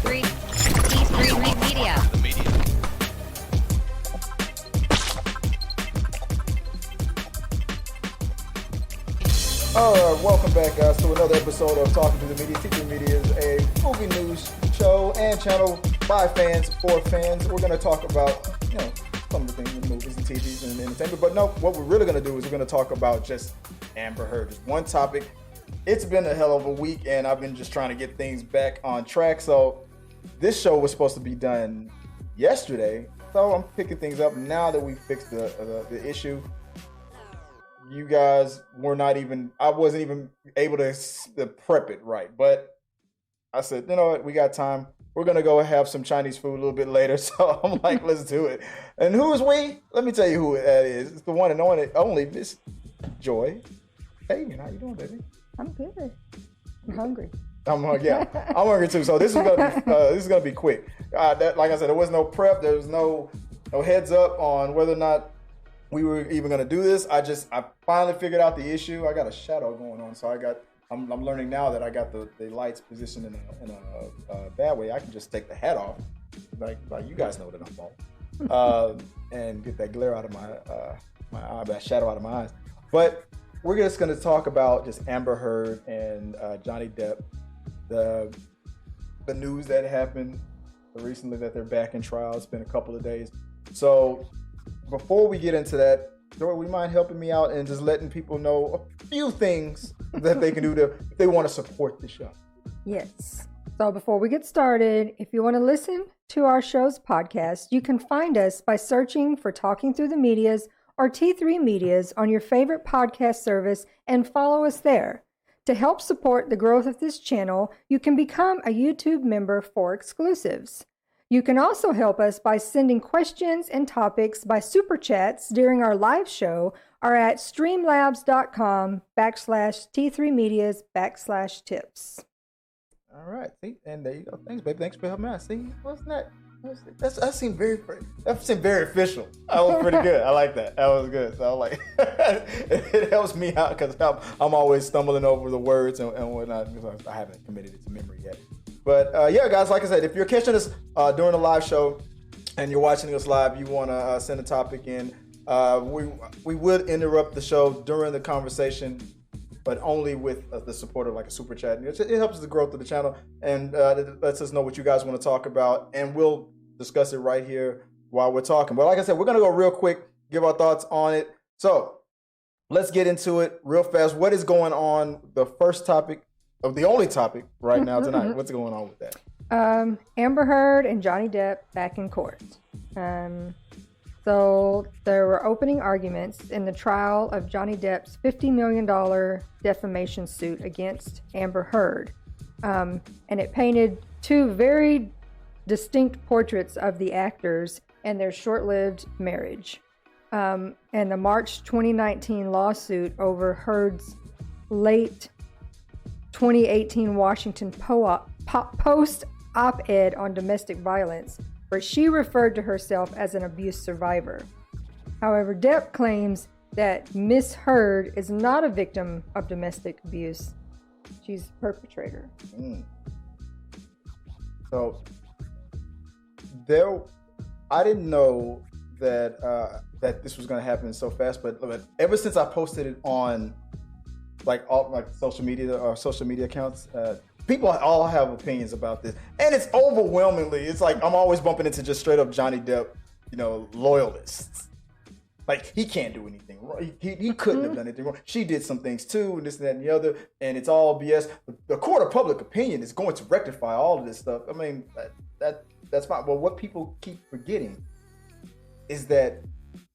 T3 Media. All right, welcome back, guys, to another episode of Talking to the Media. T3 Media is a movie news show and channel by fans for fans. We're going to talk about, some of the things in movies and TVs and entertainment. But no, what we're really going to do is we're going to talk about just Amber Heard. Just one topic. It's been a hell of a week, and I've been just trying to get things back on track. So this show was supposed to be done yesterday. So I'm picking things up now that we fixed the issue. You guys were not even, I wasn't even able to prep it right. But I said, you know what, we got time. We're going to go have some Chinese food a little bit later. So I'm like, let's do it. And who is we? Let me tell you who that is. It's the one and only Miss Joy. Hey, how you doing, baby? I'm good. I'm hungry. I'm hungry too. So this is gonna be quick. Like I said, there was no prep. There was no heads up on whether or not we were even gonna do this. I finally figured out the issue. I got a shadow going on, so I'm learning now that I got the lights positioned in a bad way. I can just take the hat off, like you guys know that I'm bald, and get that glare out of my eye, that shadow out of my eyes. But we're just going to talk about just Amber Heard and Johnny Depp, the news that happened recently that they're back in trial. It's been a couple of days. So before we get into that, Joy, would you mind helping me out and just letting people know a few things that they can do if they want to support the show? Yes. So before we get started, if you want to listen to our show's podcast, you can find us by searching for Talking Through the Medias or T3 Medias on your favorite podcast service and follow us there. To help support the growth of this channel, you can become a YouTube member for exclusives. You can also help us by sending questions and topics by super chats during our live show or at streamlabs.com/T3Medias/tips. All right. See, and there you go. Thanks, baby. Thanks for helping me out. See, wasn't that? That seemed very official. That was pretty good. I like that. That was good. So I like it helps me out because I'm always stumbling over the words and whatnot because I haven't committed it to memory yet. But yeah, guys, like I said, if you're catching us during the live show and you're watching us live, you want to send a topic in. We would interrupt the show during the conversation, but only with the support of like a super chat. It helps the growth of the channel and it lets us know what you guys want to talk about, and we'll discuss it right here while we're talking. But like I said, we're going to go real quick, give our thoughts on it. So let's get into it real fast. What is going on? The first topic, of the only topic right now tonight. What's going on with that? Amber Heard and Johnny Depp back in court. So there were opening arguments in the trial of Johnny Depp's $50 million defamation suit against Amber Heard. And it painted two very distinct portraits of the actors and their short-lived marriage. And the March 2019 lawsuit over Heard's late 2018 Washington Post op-ed on domestic violence, where she referred to herself as an abuse survivor. However, Depp claims that Miss Heard is not a victim of domestic abuse. She's a perpetrator. So I didn't know that this was going to happen so fast, but ever since I posted it on social media accounts, people all have opinions about this, and it's overwhelmingly, it's like I'm always bumping into just straight up Johnny Depp, loyalists. Like, he can't do anything wrong. He couldn't have done anything wrong. She did some things too, and this and that and the other, and it's all BS. The court of public opinion is going to rectify all of this stuff. I mean, that's fine. But what people keep forgetting is that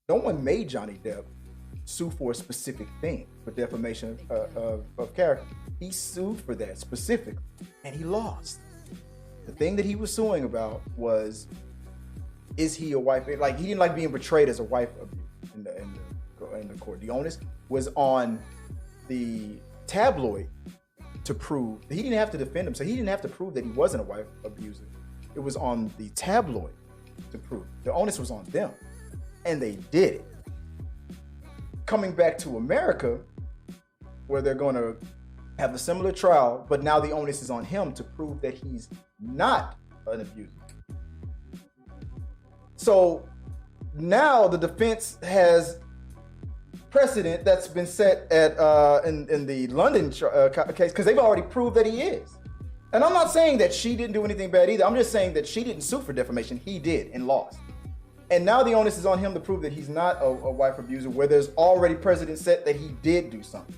no one made Johnny Depp sue for a specific thing, for defamation of character. He sued for that specifically, and he lost. The thing that he was suing about was, is he a wife? Like, he didn't like being portrayed as a wife in the court. The onus was on the tabloid to prove. He didn't have to defend him, so he didn't have to prove that he wasn't a wife abuser. It was on the tabloid to prove. The onus was on them, and they did it. Coming back to America, where they're going to have a similar trial, but now the onus is on him to prove that he's not an abuser. So now the defense has precedent that's been set at in the London case, because they've already proved that he is. And I'm not saying that she didn't do anything bad either. I'm just saying that she didn't sue for defamation. He did and lost. And now the onus is on him to prove that he's not a wife abuser, where there's already precedent set that he did do something.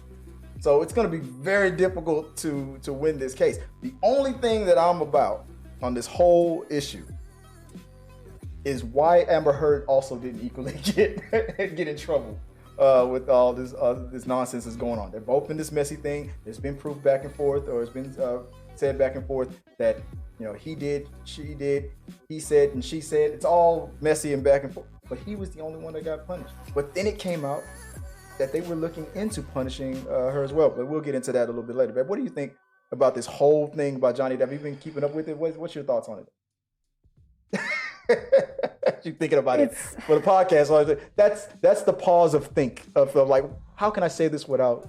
So it's going to be very difficult to win this case. The only thing that I'm about on this whole issue is why Amber Heard also didn't equally get in trouble with all this nonsense that's going on. They're both in this messy thing. There's been proof back and forth, or it's been said back and forth that, you know, he did, she did, he said, and she said. It's all messy and back and forth. But he was the only one that got punished. But then it came out that they were looking into punishing her as well. But we'll get into that a little bit later. But what do you think about this whole thing about Johnny Depp? Have you been keeping up with it? What's your thoughts on it? You thinking about it for the podcast? That's the pause of think of like, how can I say this without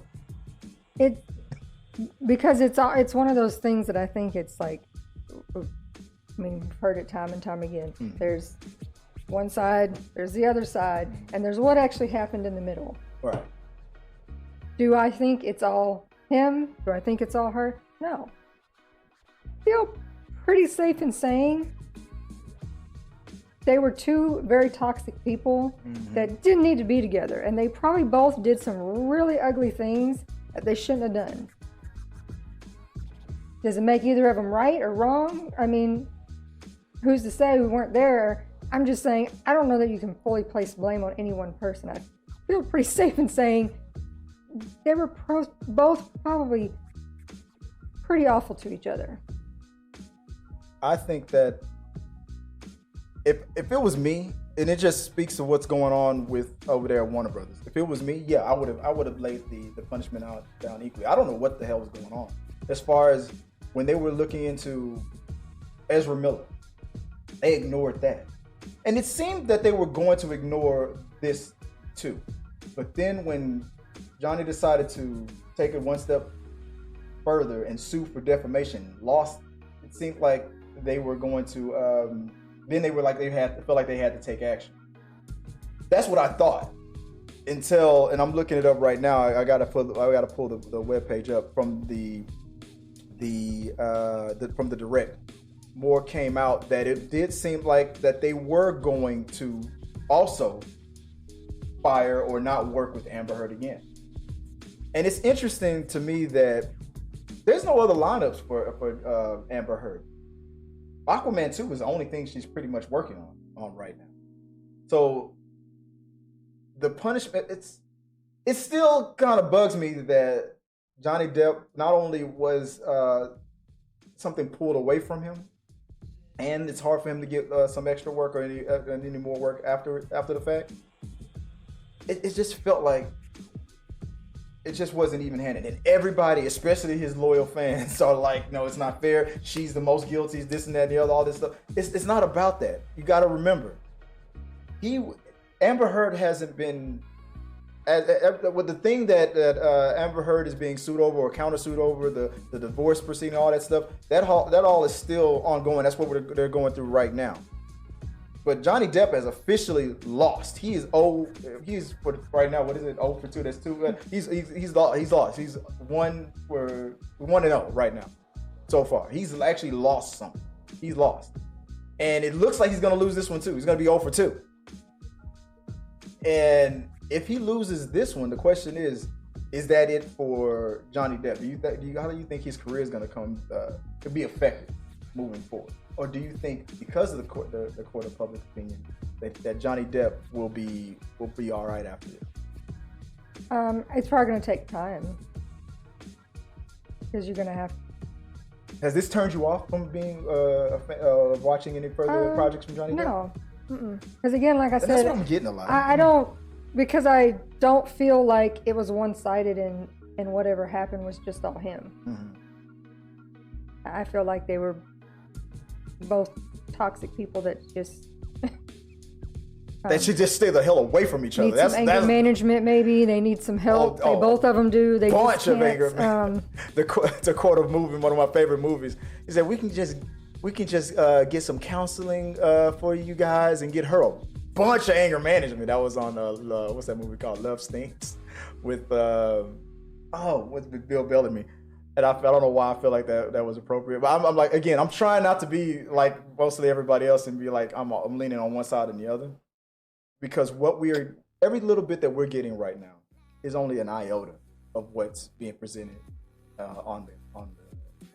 it? Because it's one of those things that I think it's like, I mean, we've heard it time and time again. There's one side, there's the other side, and there's what actually happened in the middle. Right. Do I think it's all him? Do I think it's all her? No. I feel pretty safe in saying they were two very toxic people that didn't need to be together, and they probably both did some really ugly things that they shouldn't have done. Does it make either of them right or wrong? I mean, who's to say? We weren't there. I'm just saying, I don't know that you can fully place blame on any one person. I feel pretty safe in saying they were both probably pretty awful to each other. I think that if it was me, and it just speaks to what's going on with over there at Warner Brothers. If it was me, yeah, I would have laid the punishment down equally. I don't know what the hell was going on as far as when they were looking into Ezra Miller. They ignored that, and it seemed that they were going to ignore this too. But then when Johnny decided to take it one step further and sue for defamation, lost, it seemed like they were going to. Then they were like felt like they had to take action. That's what I thought until, and I'm looking it up right now. I gotta pull the webpage up from the direct. More came out that it did seem like that they were going to also fire or not work with Amber Heard again. And it's interesting to me that there's no other lineups for Amber Heard. Aquaman 2 is the only thing she's pretty much working on right now. So the punishment, it still kind of bugs me that Johnny Depp not only was something pulled away from him, and it's hard for him to get some extra work or any more work after the fact. It just felt like it just wasn't even-handed. And everybody, especially his loyal fans, are like, no, it's not fair. She's the most guilty, this and that and the other, all this stuff. It's not about that. You got to remember, Amber Heard hasn't been, with the thing that Amber Heard is being sued over or countersued over, the divorce proceeding, all that stuff, that all is still ongoing. That's what they're going through right now. But Johnny Depp has officially lost. He is for right now. What is it? 0 for 2. That's 2. He's lost. He's 1-0 right now so far. He's actually lost something. He's lost, and it looks like he's going to lose this one too. He's going to be 0 for 2. And if he loses this one, the question is that it for Johnny Depp? How do you think his career is going to be affected moving forward? Or do you think because of the court of public opinion that Johnny Depp will be all right after this? It's probably going to take time because you're going to have. Has this turned you off from being watching any further projects from Johnny Depp? No, because again, like I said, that's what I'm getting a lot. I don't, because I don't feel like it was one-sided and whatever happened was just all him. Mm-hmm. I feel like they were both toxic people that just they should just stay the hell away from each other. That's anger management. Maybe they need some help. Both of them do. They bunch of anger. The Court of Moving, one of my favorite movies. He said we can just we can just get some counseling for you guys and get her a bunch of anger management. That was on what's that movie called? Love Stinks with with Bill Bellamy. And I don't know why I feel like that was appropriate. But I'm like, again, I'm trying not to be like mostly everybody else and be like, I'm leaning on one side and the other. Because every little bit that we're getting right now is only an iota of what's being presented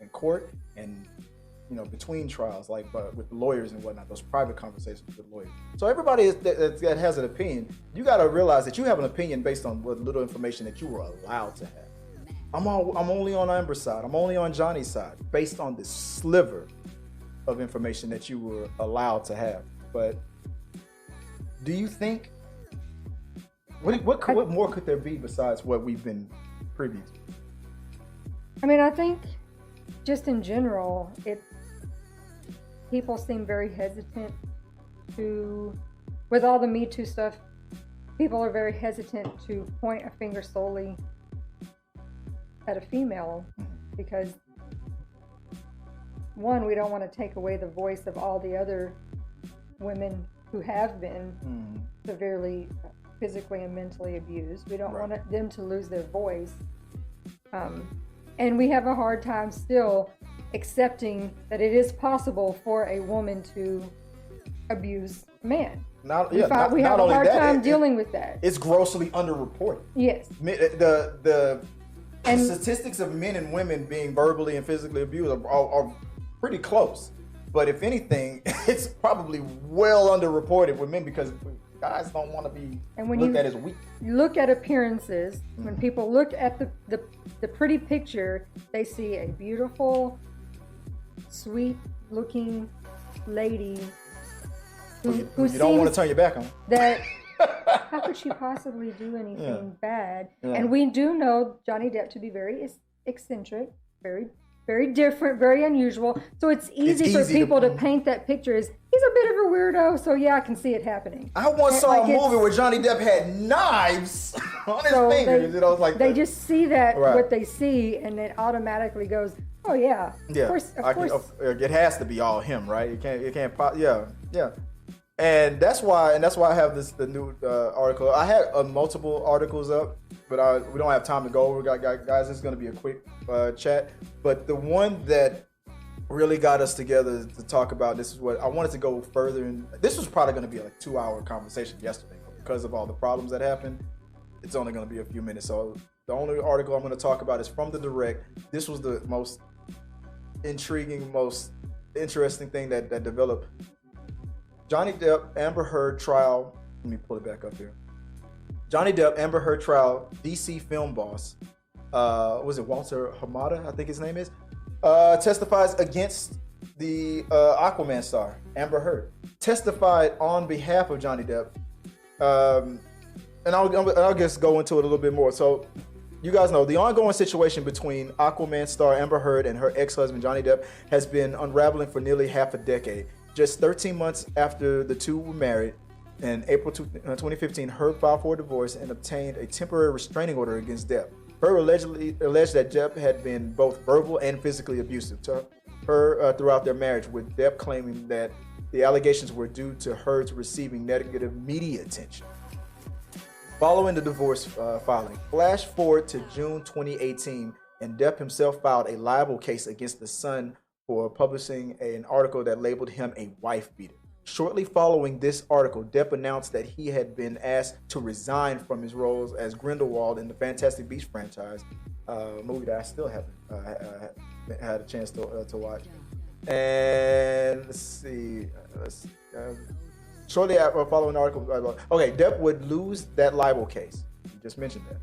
in court and between trials, like with lawyers and whatnot, those private conversations with lawyers. So everybody that has an opinion, you got to realize that you have an opinion based on what little information that you were allowed to have. I'm only on Amber's side. I'm only on Johnny's side, based on this sliver of information that you were allowed to have. But do you think what more could there be besides what we've been privy to? I mean, I think just in general, people seem very hesitant with all the Me Too stuff, people are very hesitant to point a finger solely at a female because, one, we don't want to take away the voice of all the other women who have been severely physically and mentally abused. We don't want them to lose their voice. And we have a hard time still accepting that it is possible for a woman to abuse a man. We have a hard time dealing with that. It's grossly underreported. Yes. The statistics of men and women being verbally and physically abused are pretty close. But if anything, it's probably well underreported with men because guys don't want to be looked at as weak. Look at appearances. When people look at the pretty picture, they see a beautiful, sweet-looking lady who you don't want to turn your back on. That how could she possibly do anything bad? Yeah. And we do know Johnny Depp to be very eccentric, very, very different, very unusual. So it's easy for people to paint that picture as he's a bit of a weirdo. So yeah, I can see it happening. I once saw a movie where Johnny Depp had knives on his fingers. They just see that what they see, and it automatically goes, oh yeah, of course. It has to be all him, right? It can't. Yeah. And that's why I have the new article. I had multiple articles up, but we don't have time to go over. Guys, it's going to be a quick chat. But the one that really got us together to talk about, this is what I wanted to go further. And this was probably going to be a 2-hour conversation yesterday, but because of all the problems that happened, it's only going to be a few minutes. So the only article I'm going to talk about is from the Direct. This was the most intriguing, most interesting thing that developed. Johnny Depp, Amber Heard trial. Let me pull it back up here. Johnny Depp, Amber Heard trial. DC film boss, was it Walter Hamada? I think his name is. Testifies against the Aquaman star Amber Heard. Testified on behalf of Johnny Depp, and I'll just go into it a little bit more. So, you guys know the ongoing situation between Aquaman star Amber Heard and her ex-husband Johnny Depp has been unraveling for nearly half a decade. Just 13 months after the two were married, in April 2015, Heard filed for a divorce and obtained a temporary restraining order against Depp. Heard alleged that Depp had been both verbal and physically abusive to her throughout their marriage, with Depp claiming that the allegations were due to Heard's receiving negative media attention. Following the divorce filing, flash forward to June 2018, and Depp himself filed a libel case against the Sun for publishing an article that labeled him a wife beater. Shortly following this article, Depp announced that he had been asked to resign from his roles as Grindelwald in the Fantastic Beasts franchise, a movie that I still haven't had a chance to watch. And let's see. Shortly after following the article, Depp would lose that libel case. You just mentioned that.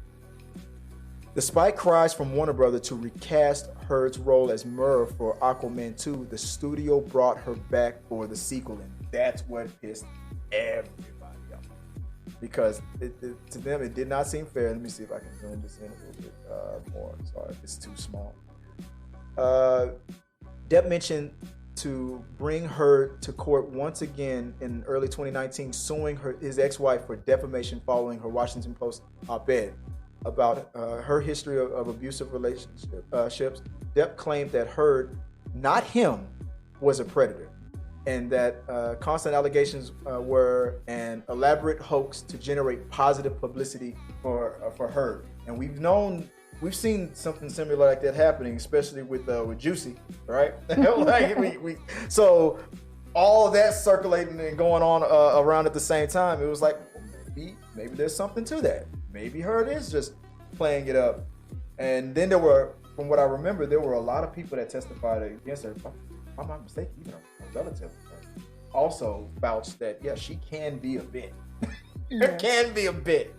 Despite cries from Warner Brothers to recast Heard's role as Murr for Aquaman 2, the studio brought her back for the sequel, and that's what pissed everybody off. Because to them, it did not seem fair. Let me see if I can zoom this in a little bit more. Sorry if it's too small. Depp mentioned to bring her to court once again in early 2019, suing his ex-wife for defamation following her Washington Post op-ed about her history of abusive relationships. Depp claimed that Heard, not him, was a predator, and that constant allegations were an elaborate hoax to generate positive publicity for Heard. And we've seen something similar like that happening, especially with Juicy, right? Like so all of that circulating and going on around at the same time. It was like, maybe there's something to that. Maybe Heard is just playing it up. And then there were, from what I remember, there were a lot of people that testified against her. If I'm not mistaken, even a relative also vouched that, yeah, she can be a bit. There can be a bit.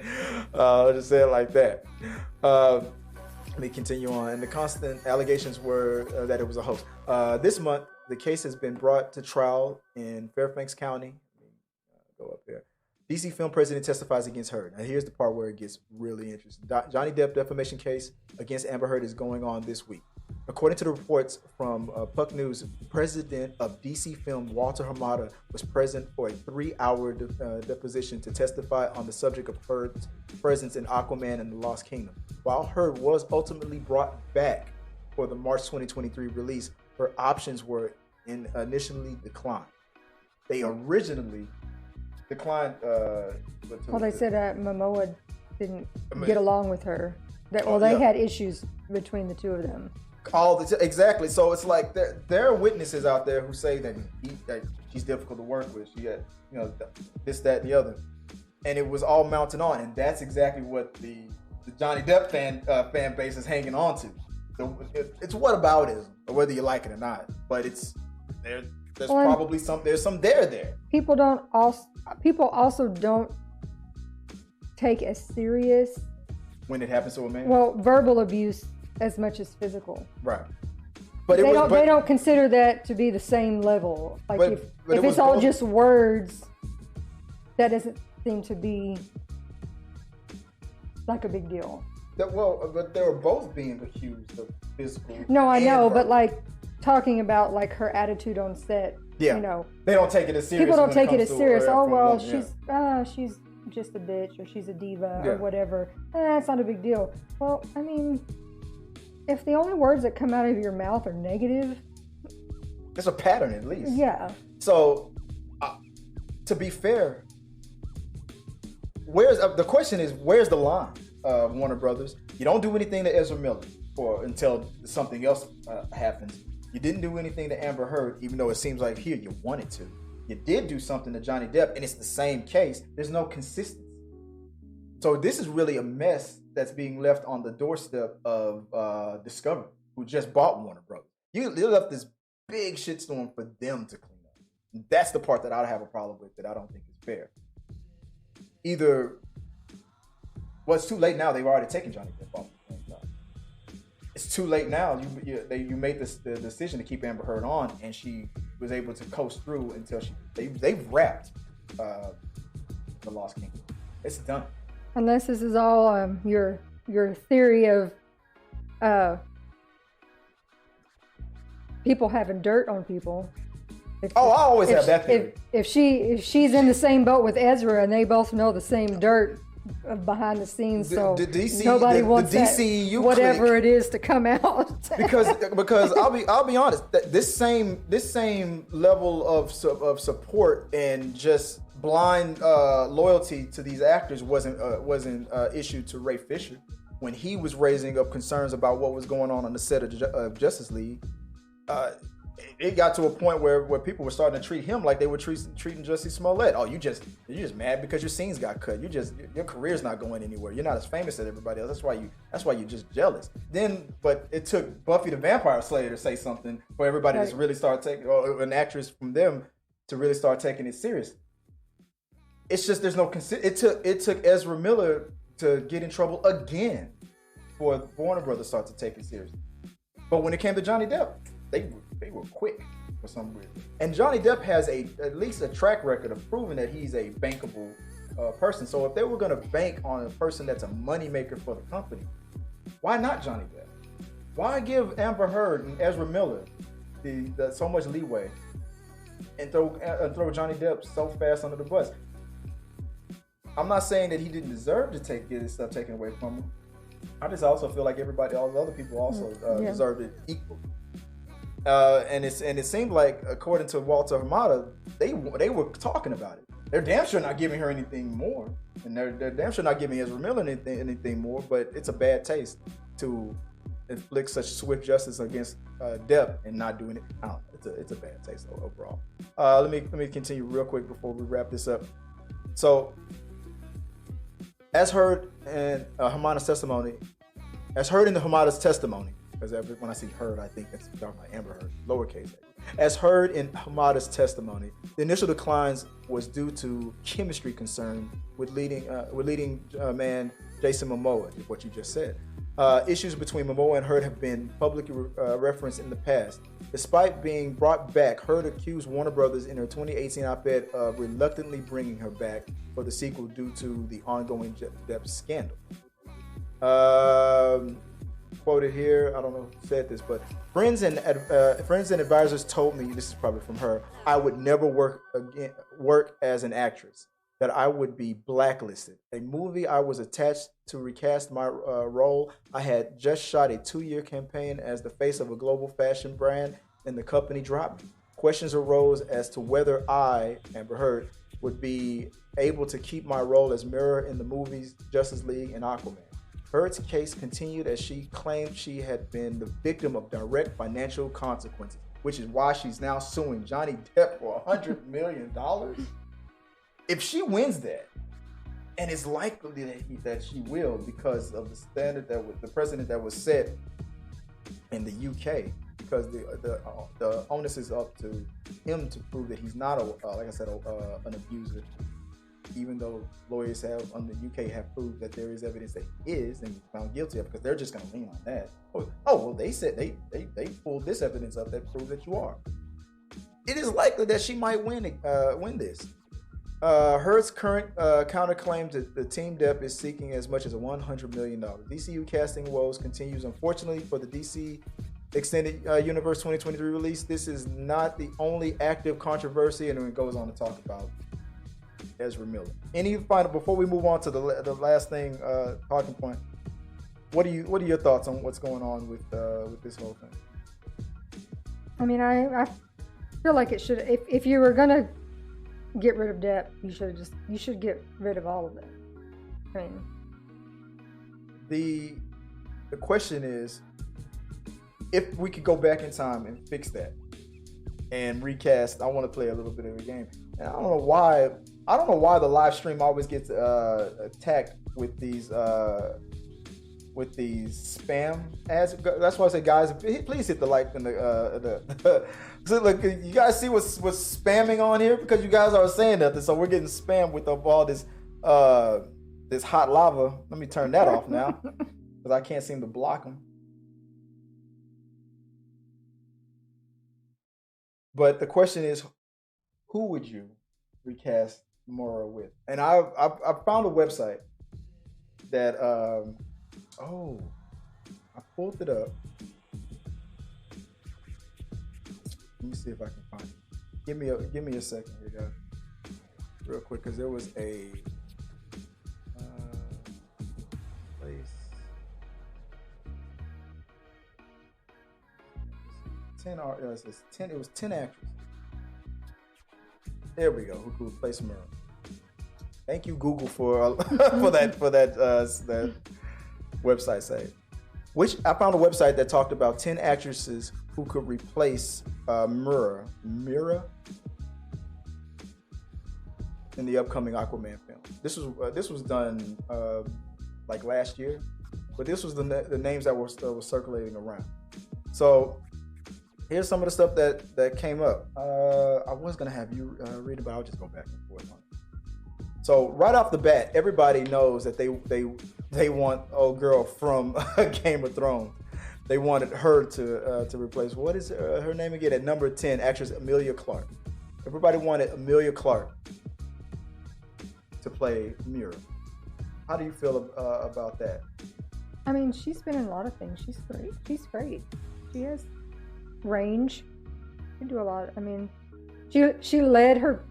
I'll just say it like that. Let me continue on. And the constant allegations were that it was a hoax. This month, the case has been brought to trial in Fairfax County. Go up there. DC film president testifies against Heard. Now here's the part where it gets really interesting. Johnny Depp defamation case against Amber Heard is going on this week. According to the reports from Puck News, president of DC Film Walter Hamada was present for a 3-hour deposition to testify on the subject of Heard's presence in Aquaman and the Lost Kingdom. While Heard was ultimately brought back for the March 2023 release, her options were initially declined. They originally declined. They said that Momoa didn't get along with her. They had issues between the two of them. Exactly. So it's like there are witnesses out there who say that she's difficult to work with. She had, this, that, and the other, and it was all mounting on, and that's exactly what the Johnny Depp fan base is hanging on to. It's whataboutism, or whether you like it or not. But there's probably some there. People also don't take as serious when it happens to a man. Well, verbal abuse as much as physical. Right. But they don't consider that to be the same level. Like if it's all just words, that doesn't seem to be like a big deal. But they were both being accused of physical. No, I know, but like talking about like her attitude on set. Yeah. They don't take it as serious. People don't take it as serious. She's just a bitch, or she's a diva, or whatever. It's not a big deal. Well, I mean, if the only words that come out of your mouth are negative, there's a pattern at least. Yeah. So, to be fair, the question is, where's the line, Warner Brothers? You don't do anything to Ezra Miller until something else happens. You didn't do anything to Amber Heard, even though it seems like here you wanted to. You did do something to Johnny Depp, and it's the same case. There's no consistency. So this is really a mess that's being left on the doorstep of Discovery, who just bought Warner Brothers. You left this big shitstorm for them to clean up. That's the part that I have a problem with, that I don't think is fair. Either, it's too late now. They've already taken Johnny Depp off. It's too late now. You made the decision to keep Amber Heard on, and she was able to coast through until they've wrapped the Lost Kingdom. It's done. Unless this is all your theory of people having dirt on people. I always have that theory. If she's in the same boat with Ezra and they both know the same dirt behind the scenes, so nobody wants the DCEU whatever clique, it is to come out. because I'll be honest, this same level of support and just blind loyalty to these actors wasn't issued to Ray Fisher when he was raising up concerns about what was going on the set of Justice League. It got to a point where people were starting to treat him like they were treating Jussie Smollett. Oh, you're just mad because your scenes got cut. Your career's not going anywhere. You're not as famous as everybody else. That's why you're just jealous. But it took Buffy the Vampire Slayer to say something for everybody to really start taking, or an actress from them to really start taking it seriously. It's just there's no it took Ezra Miller to get in trouble again for Warner Brothers to start to take it seriously. But when it came to Johnny Depp, they were quick for some reason. And Johnny Depp has at least a track record of proving that he's a bankable person. So if they were going to bank on a person that's a moneymaker for the company, why not Johnny Depp? Why give Amber Heard and Ezra Miller the so much leeway and throw Johnny Depp so fast under the bus? I'm not saying that he didn't deserve to get his stuff taken away from him. I just also feel like all the other people also deserved it equally. And it seemed like, according to Walter Hamada, they were talking about it. They're damn sure not giving her anything more, and they're damn sure not giving Ezra Miller anything more. But it's a bad taste to inflict such swift justice against Depp and not doing it. I don't know. It's a bad taste overall. Let me continue real quick before we wrap this up. So, as heard in Hamada's testimony, because when I see heard, I think that's talking about Amber Heard, lowercase a. As heard in Hamada's testimony, the initial declines was due to chemistry concern with leading man Jason Momoa, what you just said. Issues between Momoa and Heard have been publicly referenced in the past. Despite being brought back, Heard accused Warner Brothers in her 2018 op-ed of reluctantly bringing her back for the sequel due to the ongoing Depp scandal. Quoted here, I don't know who said this, but friends and advisors told me, this is probably from her, I would never work as an actress, that I would be blacklisted. A movie I was attached to recast my role. I had just shot a 2-year campaign as the face of a global fashion brand, and the company dropped me. Questions arose as to whether I, Amber Heard, would be able to keep my role as Mirror in the movies Justice League and Aquaman. Heard's case continued as she claimed she had been the victim of direct financial consequences, which is why she's now suing Johnny Depp for $100 million. If she wins that, and it's likely that she will because of the standard the precedent that was set in the UK, because the onus is up to him to prove that he's not an abuser. Even though lawyers on the UK have proved that there is evidence that he is and found guilty of, because they're just going to lean on that. Oh well, they said they pulled this evidence up that proved that you are. It is likely that she might win this. Heard's current counterclaim to the Team Depp is seeking as much as $100 million. DCU casting woes continues. Unfortunately for the DC Extended Universe 2023 release, this is not the only active controversy, and it goes on to talk about Ezra Miller. Any final, before we move on to the last thing, talking point, what are your thoughts on what's going on with this whole thing? I mean, I feel like it should, if you were gonna get rid of Depp, you should get rid of all of it. I mean, the question is, if we could go back in time and fix that and recast. I want to play a little bit of a game, and I don't know why the live stream always gets attacked with these spam ads. That's why I say, guys, please hit the like and the so look, you guys see what's spamming on here, because you guys are saying nothing, so we're getting spammed with all this this hot lava. Let me turn that off now because I can't seem to block them. But the question is, who would you recast Mora with? And I found a website that I pulled it up. Let me see if I can find it. Give me a second here, guys, real quick, because there was a place. It was 10 actors. There we go. Who could replace Murray? Thank you, Google, for that website site. Which I found a website that talked about 10 actresses who could replace Mira in the upcoming Aquaman film. This was done like last year, but this was the names that were circulating around. So here's some of the stuff that came up. I was gonna have you read it, but I'll just go back and forth on it. So right off the bat, everybody knows that they want old girl from Game of Thrones. They wanted her to replace, what is her name again? At number 10, actress Emilia Clarke. Everybody wanted Emilia Clarke to play Mira. How do you feel about that? I mean, she's been in a lot of things. She's great. She has range. She can do a lot. I mean, she led her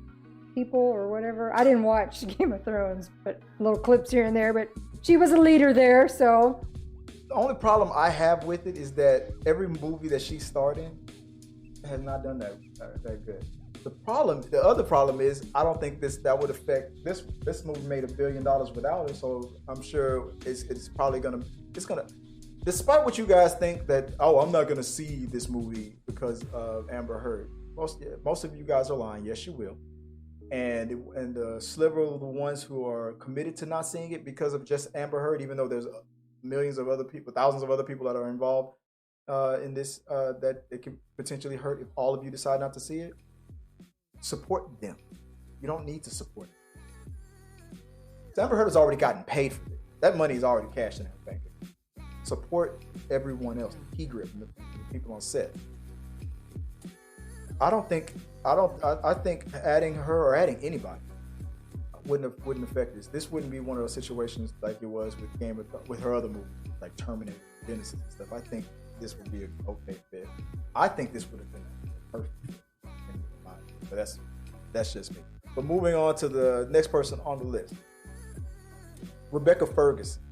people or whatever. I didn't watch Game of Thrones, but little clips here and there. But she was a leader there, so. The only problem I have with it is that every movie that she starred in, has not done that good. The other problem is I don't think that would affect this movie made $1 billion without it, so I'm sure it's probably gonna despite what you guys think that I'm not gonna see this movie because of Amber Heard. Most of you guys are lying. Yes, you will. And the sliver of the ones who are committed to not seeing it because of just Amber Heard, even though there's millions of other people, thousands of other people that are involved in this that it can potentially hurt if all of you decide not to see it. Support them. You don't need to support them. Amber Heard has already gotten paid for it. That money is already cashed in her bank. Support everyone else, the key grip, the people on set. I think adding her or adding anybody wouldn't affect this. This wouldn't be one of those situations like it was with her other movies, like Terminator, Genesis and stuff. I think this would be an okay fit. I think this would have been perfect. But that's just me. But moving on to the next person on the list, Rebecca Ferguson.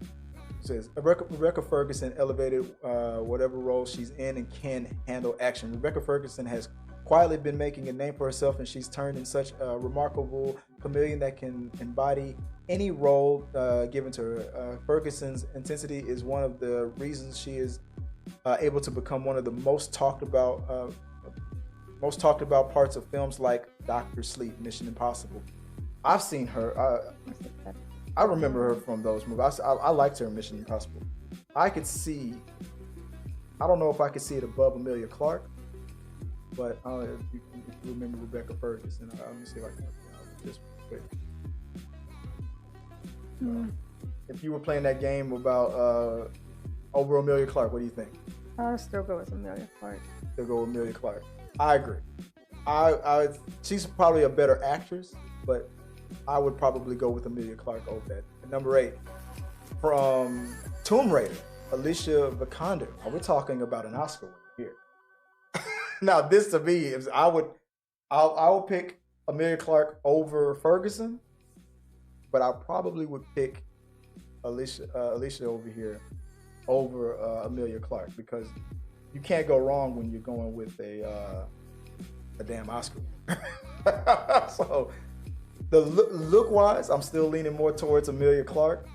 It says Rebecca Ferguson elevated whatever role she's in and can handle action. Rebecca Ferguson has quietly been making a name for herself, and she's turned in such a remarkable chameleon that can embody any role given to her. Ferguson's intensity is one of the reasons she is able to become one of the most talked about parts of films like Dr. Sleep, Mission Impossible. I've seen her. I remember her from those movies. I liked her in Mission Impossible. I don't know if I could see it above Emilia Clarke, but if you remember Rebecca Ferguson, let me see if I can this quick. If you were playing that game about over Emilia Clarke, what do you think? I'll still go with Emilia Clarke. Still go with Emilia Clarke. I agree. She's probably a better actress, but I would probably go with Emilia Clarke over that. And number 8, from Tomb Raider, Alicia Vikander. We're talking about an Oscar winner here. Now, this to me is I would pick Emilia Clarke over Ferguson, but I probably would pick Alicia over here over Emilia Clarke, because you can't go wrong when you're going with a damn Oscar. So the look wise, I'm still leaning more towards Emilia Clarke,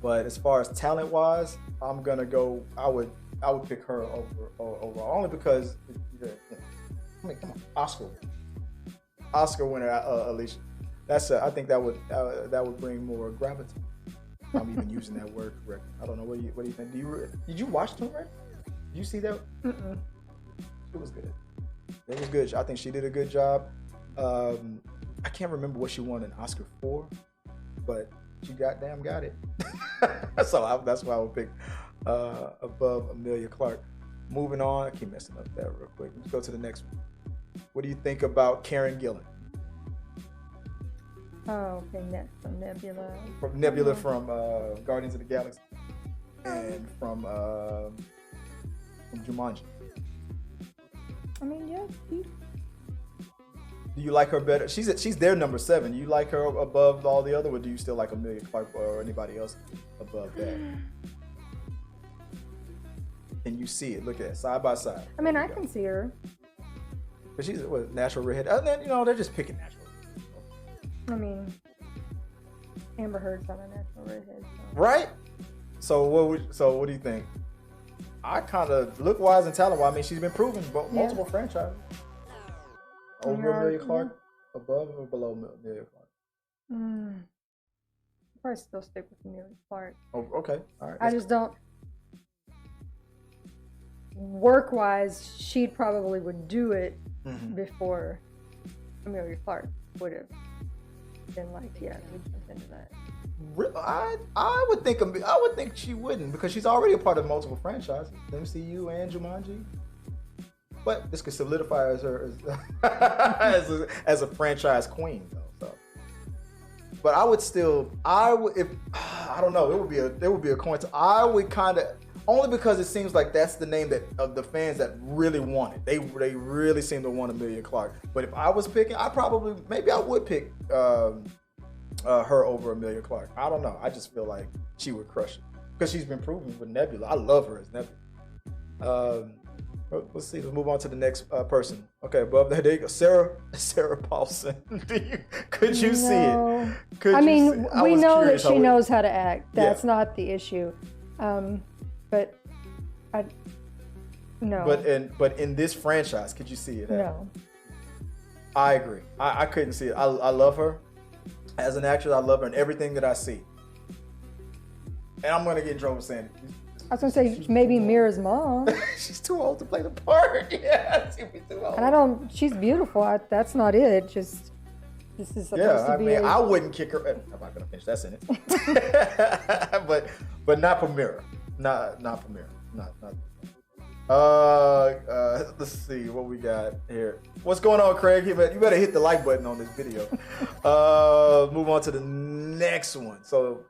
but as far as talent wise, I'm gonna go. I would pick her over only because come on, Oscar winner Alicia. I think that would bring more gravity. I'm even using that word correctly. I don't know. What do you think? Did you watch Tomb Raider? Did you see that? Mm-mm. It was good. It was good. I think she did a good job. I can't remember what she won an Oscar for, but she goddamn got it. So that's why I would pick above Emilia Clarke. Moving on. I keep messing up that real quick. Let's go to the next one. What do you think about Karen Gillan? Oh, okay, from Nebula. From Nebula from Guardians of the Galaxy, and from Jumanji. I mean, yeah. Do you like her better? She's their number 7. You like her above all the other, or do you still like Emilia Clarke or anybody else above that? Can you see it? Look at it side by side. I mean, I can see her. But she's a natural redhead. And then, they're just picking natural. I mean, Amber Heard's not a natural redhead. So. Right? So what do you think? I kind of look wise and talent wise. I mean, she's been proven multiple franchises. Over Emilia Clarke, above or below Emilia Clarke? Probably still stick with Emilia Clarke. Oh, okay, all right. I just don't. Work wise, she probably would do it before Emilia Clarke would have been like, yeah, we jump into that. I would think she wouldn't, because she's already a part of multiple franchises, MCU and Jumanji. But this could solidify her as a franchise queen, though. So. But I don't know. It would be a coin. I would kind of, only because it seems like that's the name that of the fans that really want it. They really seem to want Emilia Clarke. But if I was picking, I would pick her over Emilia Clarke. I don't know. I just feel like she would crush it because she's been proven with Nebula. I love her as Nebula. Let's see. Let's move on to the next person. Okay, above that, there you go. Sarah Paulson. Could you see it? I mean, we know that she knows how to act. That's not the issue. But no. But in this franchise, could you see it? No. I agree. I couldn't see it. I love her as an actress. I love her in everything that I see. And I'm gonna get in trouble saying it. I was gonna say maybe Mira's mom. She's too old to play the part. Yeah, she's too old. And she's beautiful. That's not it. Just this is supposed to be. I wouldn't kick her. I'm not gonna finish that sentence. but not for Mira. Not for Mira. Not. Let's see what we got here. What's going on, Craig? You better hit the like button on this video. Move on to the next one. So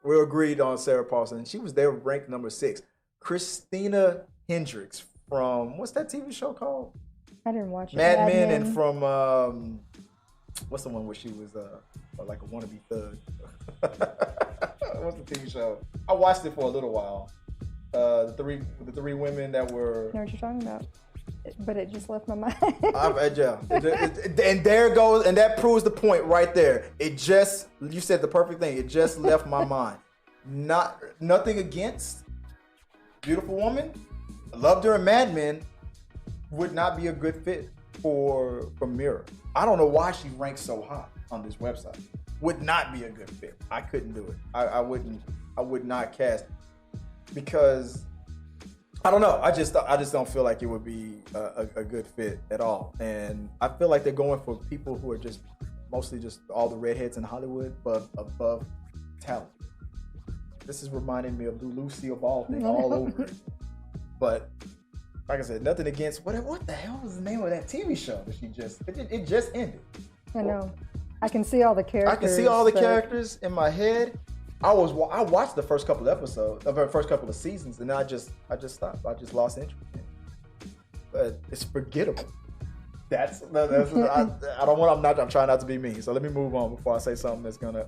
we agreed on Sarah Paulson. She was there ranked number 6. Christina Hendricks from, what's that TV show called? I didn't watch it. Mad Men, and from what's the one where she was like a wannabe thug? What's the TV show? I watched it for a little while. The three women that were. I know what you're talking about, but it just left my mind. And there goes, and that proves the point right there. You said the perfect thing. It just left my mind. Nothing against beautiful woman. I loved her in Mad Men. Would not be a good fit for Mira. I don't know why she ranks so high on this website. Would not be a good fit. I couldn't do it. I would not cast. Because I don't know, I just don't feel like it would be a good fit at all, and I feel like they're going for people who are just mostly just all the redheads in Hollywood, but above talent. This is reminding me of the Lucille Ball thing all over it. But like I said, nothing against what the hell was the name of that TV show that it just ended. I know. I can see all the characters. I can see all the characters in my head. I watched the first couple episodes of the first couple of seasons, and then I just stopped. I just lost interest in it. But it's forgettable. I don't want. I'm trying not to be mean. So let me move on before I say something that's gonna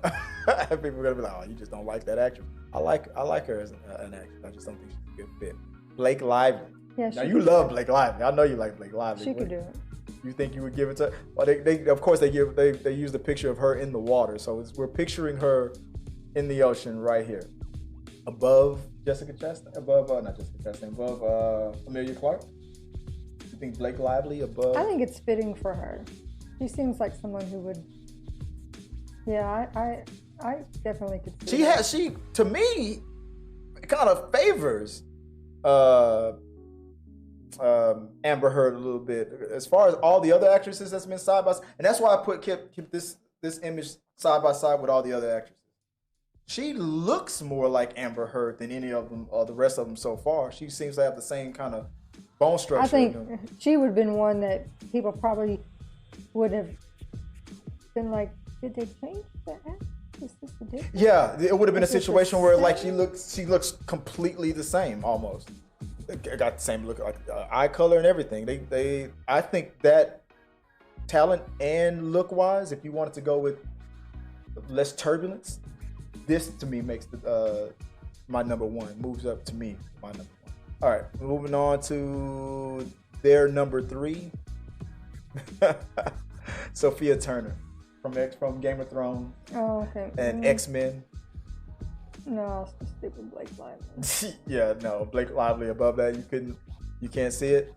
people are gonna be like, oh, you just don't like that actress. I like her as an actress. I just don't think she's a good fit. Blake Lively. Yeah, now you love Blake Lively. I know you like Blake Lively. She could do it. You think you would give it to her? Well, they of course they use a picture of her in the water. So we're picturing her in the ocean right here, above Jessica Chastain, above Amelia Clark. You think Blake Lively above? I think it's fitting for her. She seems like someone who would. Yeah, I definitely could see. She to me kind of favors Amber Heard a little bit as far as all the other actresses that's been side by side, and that's why I kept this image side by side with all the other actresses. She looks more like Amber Heard than any of them, or the rest of them so far. She seems to have the same kind of bone structure. I think she would have been one that people probably would have been like, did they change the act? Is this the difference? Yeah, it would have been a situation where like she looks completely the same almost. Got the same look, like eye color and everything. I think that talent and look wise, if you wanted to go with less turbulence, this to me makes my number one, moves up to me my number one. All right, moving on to their number 3, Sophia Turner from Game of Thrones. Oh, okay. And X-Men. No, stupid Blake Lively. Yeah, no, Blake Lively above that. You can't see it.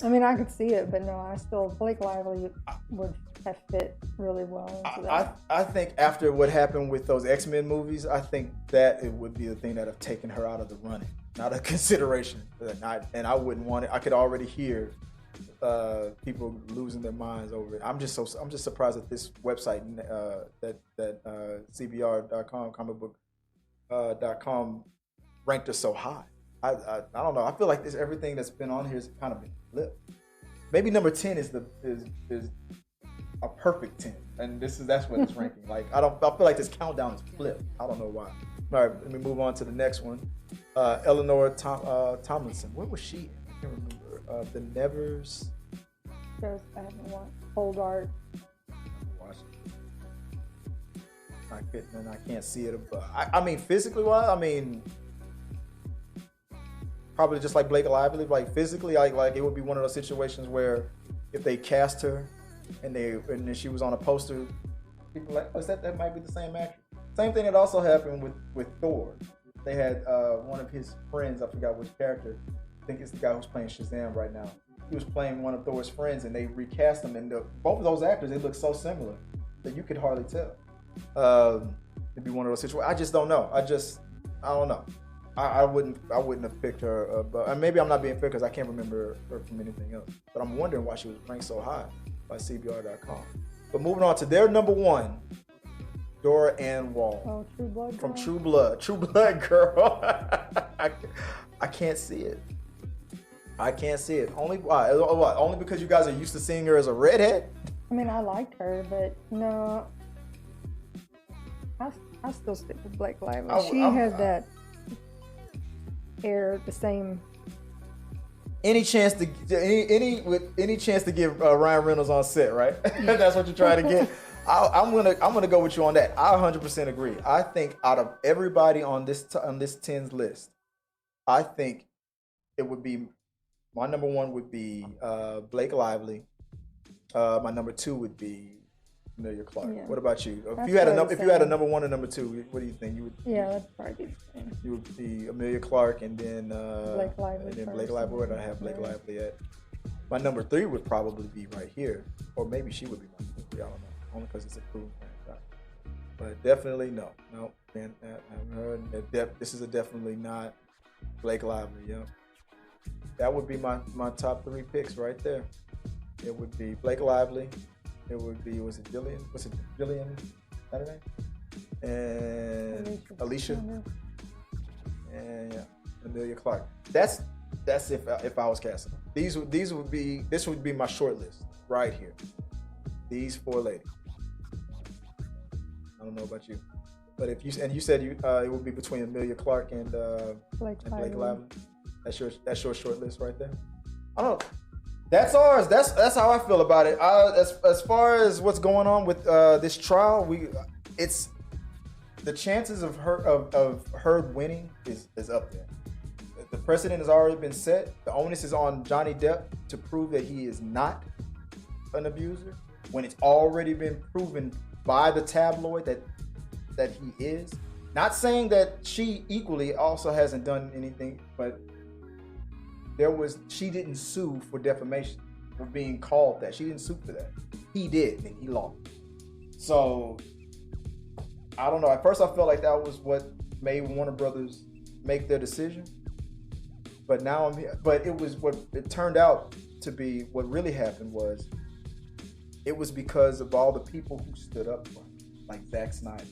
I mean, I could see it, but no, Blake Lively would have fit really well into that. I think after what happened with those X-Men movies, I think that it would be the thing that have taken her out of the running, not a consideration. And I wouldn't want it. I could already hear people losing their minds over it. I'm just surprised that this website that CBR.com, comicbook.com ranked her so high. I don't know. I feel like everything that's been on here has kind of been flipped. Maybe number 10 is a perfect 10, and that's what it's ranking. Like I feel like this countdown is flipped. I don't know why. All right, let me move on to the next one. Eleanor Tomlinson. What was she? I can't remember. The Nevers. I haven't watched Old Art. I can't see it. I mean, physically wise, I mean, probably just like Blake Lively, like physically, like it would be one of those situations where if they cast her and then she was on a poster, people like, oh, that might be the same actress. Same thing that also happened with Thor. They had one of his friends, I forgot which character. I think it's the guy who's playing Shazam right now. He was playing one of Thor's friends, and they recast him. And both of those actors, they look so similar that you could hardly tell. It'd be one of those situations. I just don't know. I don't know. I wouldn't have picked her. But maybe I'm not being fair because I can't remember her from anything else. But I'm wondering why she was ranked so high by CBR.com. But moving on to their number one, Dora Ann Wall. Oh, True Blood. From True Blood. True Blood girl. I can't see it. I can't see it. Only why? What? Only because you guys are used to seeing her as a redhead? I mean, I liked her, but no. I still stick with Blake Lively. She has that air, the same. Any chance to give Ryan Reynolds on set, right? That's what you're trying to get. I'm gonna go with you on that. I 100% agree. I think out of everybody on this 10's list, I think it would be my number one would be Blake Lively. My number two would be Amelia Clark. Yeah. What about you? If you had a number one and number two, what do you think? That'd probably be the same. You would be Amelia Clark and then Blake Lively. And then Blake Lively. Where did I have Blake Lively at? My number three would probably be right here, or maybe she would be my number three. I don't know, only because it's a proven franchise. But definitely no, man. This is definitely not Blake Lively. Yeah, that would be my top three picks right there. It would be Blake Lively. It would be, was it Jillian? Was it Jillian Saturday? And Alicia. And yeah, Amelia Clark. That's if I was casting them. This would be my short list right here. These four ladies. I don't know about you, but you said it would be between Amelia Clark and Blake Lively. That's your short list right there. I don't know. That's ours. That's how I feel about it. As far as what's going on with this trial, it's the chances of Heard winning is up there. The precedent has already been set. The onus is on Johnny Depp to prove that he is not an abuser when it's already been proven by the tabloid that he is. Not saying that she equally also hasn't done anything, but she didn't sue for defamation, for being called that. She didn't sue for that. He did, and he lost. So, I don't know. At first I felt like that was what made Warner Brothers make their decision. But now I'm here. But it turned out to be, what really happened was, it was because of all the people who stood up for him, like Zack Snyder.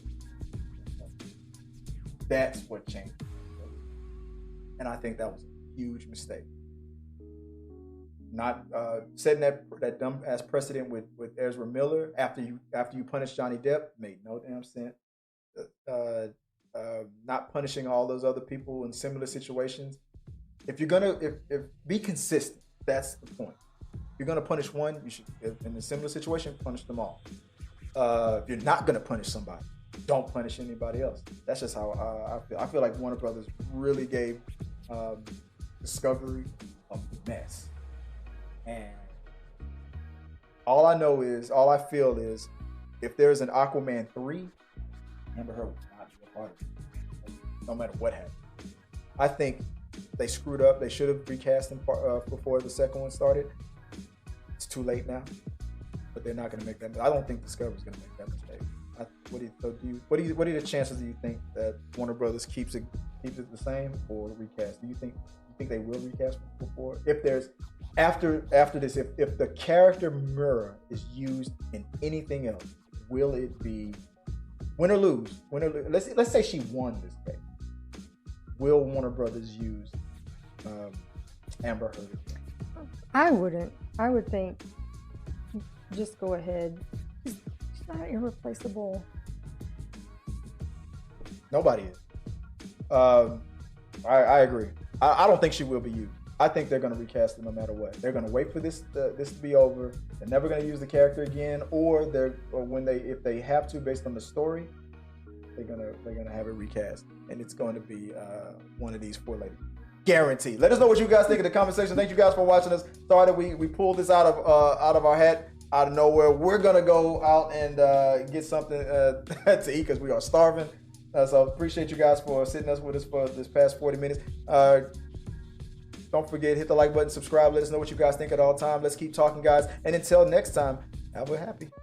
That's what changed. And I think that was a huge mistake. Not setting that dumb ass precedent with Ezra Miller after you punish Johnny Depp made no damn sense. Not punishing all those other people in similar situations. If you're gonna be consistent, that's the point. If you're gonna punish one, you should, in a similar situation, punish them all. If you're not gonna punish somebody, don't punish anybody else. That's just how I feel. I feel like Warner Brothers really gave Discovery a mess. And all I feel is, if there's an Aquaman 3, Amber Heard will not be a part of it, no matter what happens. I think they screwed up. They should have recast him before the second one started. It's too late now, but they're not going to make that. I don't think Discovery's going to make that mistake. What are the chances, do you think, that Warner Brothers keeps it the same or recast? Do you think they will recast before? If there's after this, if the character Mura is used in anything else, will it be win or lose? Let's say she won this case. Will Warner Brothers use Amber Heard again? I wouldn't. I would think just go ahead. She's not irreplaceable. Nobody is. I agree. I don't think she will be used. I think they're going to recast it no matter what. They're going to wait for this to be over. They're never going to use the character again, or if they have to, based on the story, they're gonna have it recast, and it's going to be one of these four ladies. guaranteed. Let us know what you guys think in the comment section. Thank you guys for watching us. Sorry that we pulled this out of our hat, out of nowhere. We're gonna go out and get something to eat because we are starving. So appreciate you guys for sitting with us for this past 40 minutes. Don't forget, hit the like button, subscribe. Let us know what you guys think at all time. Let's keep talking, guys. And until next time, have a happy.